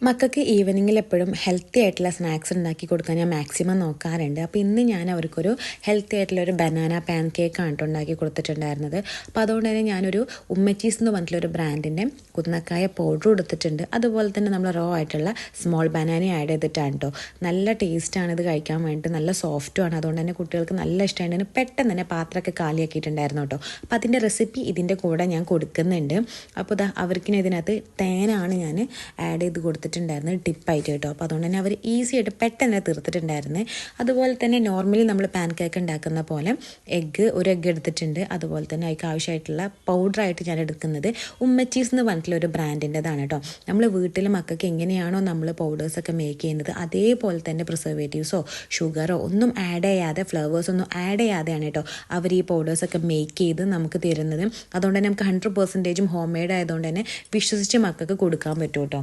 മക്കൾക്ക് ഈവനിങ്ങിൽ എപ്പോഴും ഹെൽത്തി ആയിട്ടുള്ള സ്നാക്സ് ഉണ്ടാക്കി കൊടുക്കാൻ ഞാൻ മാക്സിമം നോക്കാറുണ്ട്. അപ്പോൾ ഇന്ന് ഞാൻ അവർക്കൊരു ഹെൽത്തി ആയിട്ടുള്ള ഒരു ബനാന പാൻ കേക്കാണ് കേട്ടോ ഉണ്ടാക്കി കൊടുത്തിട്ടുണ്ടായിരുന്നത്. അപ്പോൾ അതുകൊണ്ട് തന്നെ ഞാനൊരു ഉമ്മച്ചീസ് എന്ന് പറഞ്ഞിട്ടുള്ളൊരു ബ്രാൻഡിൻ്റെ കുന്നക്കായ പൗഡർ കൊടുത്തിട്ടുണ്ട്. അതുപോലെ തന്നെ നമ്മൾ റോ ആയിട്ടുള്ള സ്മോൾ ബനാന ആഡ് ചെയ്തിട്ടാണ് കേട്ടോ. നല്ല ടേസ്റ്റാണ് ഇത് കഴിക്കാൻ വേണ്ടിയിട്ട്, നല്ല സോഫ്റ്റുമാണ്. അതുകൊണ്ട് തന്നെ കുട്ടികൾക്ക് നല്ല ഇഷ്ടമായിട്ട് പെട്ടെന്ന് തന്നെ പാത്രമൊക്കെ കാലിയാക്കിയിട്ടുണ്ടായിരുന്നു കേട്ടോ. അപ്പോൾ അതിൻ്റെ റെസിപ്പി ഇതിൻ്റെ കൂടെ ഞാൻ കൊടുക്കുന്നുണ്ട്. അപ്പോൾ അവർക്കിന് ഇതിനകത്ത് തേനാണ് ഞാൻ ആഡ് ചെയ്ത് കൊടുത്തിട്ടുണ്ടായിരുന്നത് ടിപ്പായിട്ട് കേട്ടോ. അപ്പോൾ അതുകൊണ്ട് തന്നെ അവർ ഈസി ആയിട്ട് പെട്ടെന്ന് തീർത്തിട്ടുണ്ടായിരുന്നു. അതുപോലെ തന്നെ നോർമലി നമ്മൾ പാൻ കേക്ക് ഉണ്ടാക്കുന്ന പോലെ ഒരു എഗ്ഗ് എടുത്തിട്ടുണ്ട്. അതുപോലെ തന്നെ അതിക്ക് ആവശ്യമായിട്ടുള്ള പൗഡറായിട്ട് ഞാൻ എടുക്കുന്നത് ഉമ്മച്ചീസ് എന്ന് പറഞ്ഞിട്ടുള്ള ഒരു ബ്രാൻഡിൻ്റെതാണ് കേട്ടോ. നമ്മൾ വീട്ടിൽ മക്കൾക്ക് എങ്ങനെയാണോ നമ്മൾ പൗഡേഴ്സൊക്കെ മേക്ക് ചെയ്യുന്നത് അതേപോലെ തന്നെ പ്രിസർവേറ്റീവ്സോ ഷുഗറോ ഒന്നും ആഡ് ചെയ്യാതെ, ഫ്ലേവേഴ്സ് ഒന്നും ആഡ് ചെയ്യാതെയാണ് കേട്ടോ അവർ ഈ പൗഡേഴ്സൊക്കെ മേക്ക് ചെയ്ത് നമുക്ക് തരുന്നത്. അതുകൊണ്ട് തന്നെ നമുക്ക് 100% ഹോം മെയ്ഡ് ആയതുകൊണ്ട് തന്നെ വിശ്വസിച്ച് മക്കൾക്ക് കൊടുക്കാൻ പറ്റും കേട്ടോ.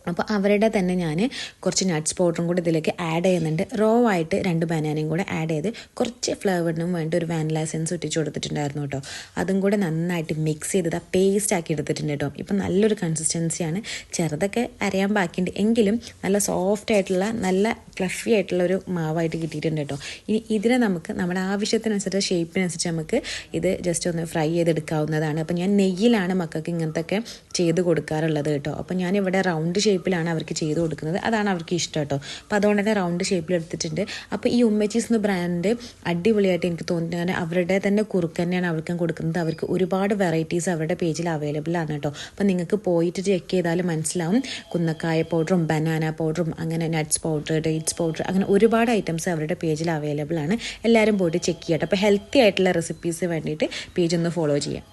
അപ്പോൾ അവരുടെ തന്നെ ഞാൻ കുറച്ച് നട്ട്സ് പൗഡറും കൂടി ഇതിലേക്ക് ആഡ് ചെയ്യുന്നുണ്ട്. റോ ആയിട്ട് 2 ബനാനയും കൂടെ ആഡ് ചെയ്ത് കുറച്ച് ഫ്ലേവറിനും വേണ്ടി ഒരു വാനില എസൻസ് ഇട്ടിച്ച് കൊടുത്തിട്ടുണ്ടായിരുന്നു കേട്ടോ. അതും കൂടെ നന്നായിട്ട് മിക്സ് ചെയ്ത് പേസ്റ്റ് ആക്കി എടുത്തിട്ടുണ്ട് കേട്ടോ. ഇപ്പം നല്ലൊരു കൺസിസ്റ്റൻസിയാണ്. ചെറുതൊക്കെ അരയാൻ ബാക്കിയുണ്ട് എങ്കിലും നല്ല സോഫ്റ്റ് ആയിട്ടുള്ള നല്ല ഫ്ലഫി ആയിട്ടുള്ള ഒരു മാവായിട്ട് കിട്ടിയിട്ടുണ്ട് കേട്ടോ. ഇനി ഇതിനെ നമുക്ക് നമ്മുടെ ആവശ്യത്തിനനുസരിച്ച് ഷേപ്പിനനുസരിച്ച് നമുക്ക് ഇത് ജസ്റ്റ് ഒന്ന് ഫ്രൈ ചെയ്തെടുക്കാവുന്നതാണ്. അപ്പോൾ ഞാൻ നെയ്യിലാണ് മക്കൾക്ക് ഇങ്ങനത്തെയൊക്കെ ചെയ്ത് കൊടുക്കാറുള്ളത് കേട്ടോ. അപ്പോൾ ഞാനിവിടെ റൗണ്ട് ഷേപ്പിലാണ് അവർക്ക് ചെയ്ത് കൊടുക്കുന്നത്. അതാണ് അവർക്ക് ഇഷ്ടം കേട്ടോ. അപ്പോൾ അതുകൊണ്ട് തന്നെ റൗണ്ട് ഷേപ്പിൽ എടുത്തിട്ടുണ്ട്. അപ്പോൾ ഈ ഉമ്മച്ചീസ് എന്ന ബ്രാൻഡ് അടിപൊളിയായിട്ട് എനിക്ക് തോന്നിയിട്ടുണ്ട്. അവരുടെ തന്നെ കുറുക്ക് തന്നെയാണ് അവർക്കും കൊടുക്കുന്നത്. അവർക്ക് ഒരുപാട് വെറൈറ്റീസ് അവരുടെ പേജിൽ അവൈലബിൾ ആണ് കേട്ടോ. അപ്പോൾ നിങ്ങൾക്ക് പോയിട്ട് ചെക്ക് ചെയ്താൽ മനസ്സിലാവും. കുന്നക്കായ പൗഡറും ബനാന പൗഡറും അങ്ങനെ നട്ട്സ് പൗഡർ, ഡേറ്റ്സ് പൗഡർ, അങ്ങനെ ഒരുപാട് ഐറ്റംസ് അവരുടെ പേജിൽ അവൈലബിൾ ആണ്. എല്ലാവരും പോയിട്ട് ചെക്ക് ചെയ്യട്ടെ. അപ്പോൾ ഹെൽത്തി ആയിട്ടുള്ള റെസിപ്പീസ് വേണ്ടിയിട്ട് പേജ് ഒന്ന് ഫോളോ ചെയ്യാം.